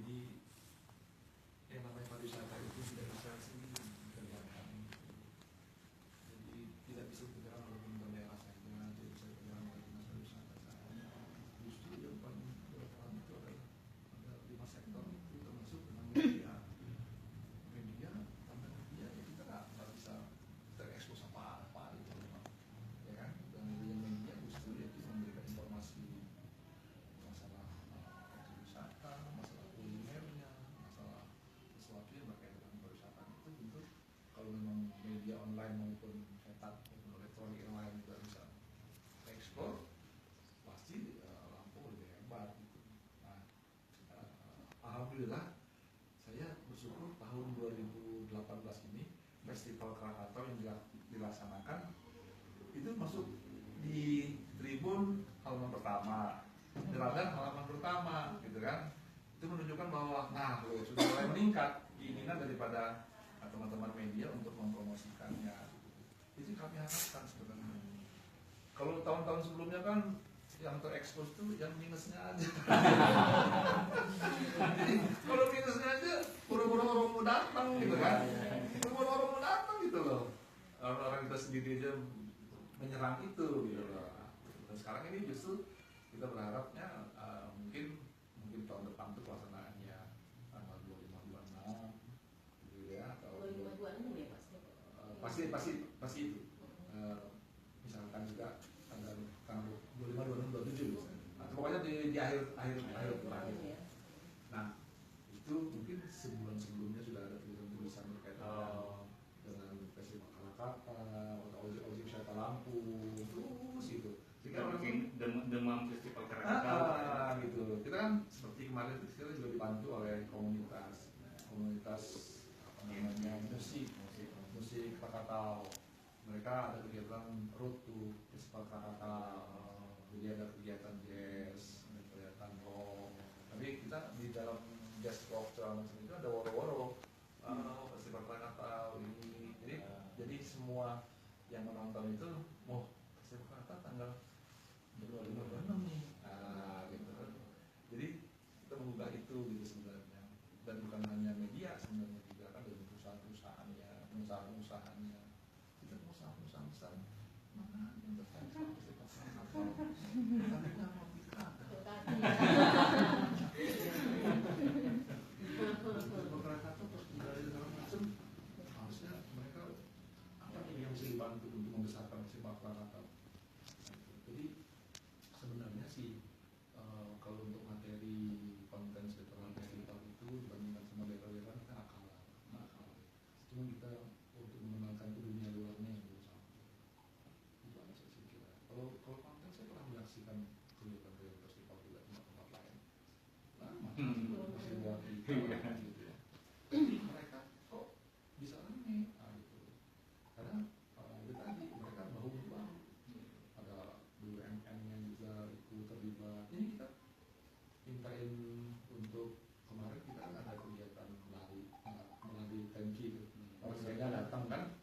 Jadi yang namanya pariwisata itu tidak bisa sendiri dikerjakan. Jadi tidak bisa dikerjakan oleh pemerintah daerah saja, tidak bisa dikerjakan oleh dinas pariwisata saja. Justru yang paling berperan itu adalah ada 5 sektor itu, termasuk dengan media. Media, tanpa media ya kita nggak bisa terekspos apa-apa itu, ya kan? Dan media justru ya itu memberikan informasi masalah wisata, masalah kulinernya, masalah sesuatu yang berkaitan dengan pariwisata itu tentu kalau memang media online maupun cetak maupun elektronik yang lain juga bisa ekspor, pasti Lampung lebih hebat gitu. Nah, alhamdulillah saya bersyukur tahun 2018 ini Festival Krakatau yang dilaksanakan itu masuk di tribun halaman pertama, di radar halaman pertama, gitu kan? Itu menunjukkan bahwa nah sudah mulai meningkat keinginan daripada teman-teman media untuk mempromosikannya. Itu kami harapkan sebenarnya. Kalau tahun-tahun sebelumnya kan yang terekspos itu yang minusnya aja. Jadi kalau minusnya aja pura-pura orang mau datang gitu kan, pura-pura orang mau datang gitu loh. Orang kita sendiri aja menyerang itu gitu loh. Dan sekarang ini justru kita berharapnya mungkin tahun depan itu pelaksanaannya tanggal 25-26 gitu ya, atau 25-26 ya pasti itu. Misalkan juga tanggal 25-26-27 misalnya. Nah, pokoknya di akhir terakhir. Nah, itu mungkin sebulan sebelumnya sudah ada tulisan-tulisan berkaitan dengan festival Krakatau atau ojek wisata Lampung terus gitu. Kita bikin demam festival Krakatau gitu. Kita kan seperti kemarin itu kita juga dibantu oleh komunitas apa namanya musik Krakatau. Mereka ada kegiatan road to festival Krakatau. Jadi ada kegiatan jazz, ada kegiatan rock. Tapi kita di dalam jazz rock itu ada woro-woro festival Krakatau ini. Jadi semua yang menonton itu, festival Krakatau tanggal 25-26 nih. Gitu. Jadi kita menggugah itu gitu sebenarnya. Dan bukan hanya media sebenarnya juga kan dari perusahaan-perusahaannya, pengusaha-pengusahaannya. Kita pengusaha-pengusahaan besar mana yang tertarik sama festival Krakatau? Tapi nggak mau kita. Festival Krakatau terus dari segala macam harusnya mereka apa yang bisa dibantu untuk membesarkan festival Krakatau. Jadi sebenarnya sih kalau untuk materi konten setelah festival itu dibandingkan sama daerah-daerah kita kalah. Cuma kita untuk mengenalkan ke dunia luarnya yang belum sampai. Itu aja saya kira. Kalau konten saya pernah menyaksikan kegiatan festival juga di tempat lain. Masih luar gitu ya. Jadi mereka kok bisa rame? Gitu. Karena itu tadi mereka bahu-bahu. Ada BUMN-nya juga ikut terlibat. Ini kita mintain untuk kemarin kita kan ada kegiatan melalui tanki itu. Orang saya datang kan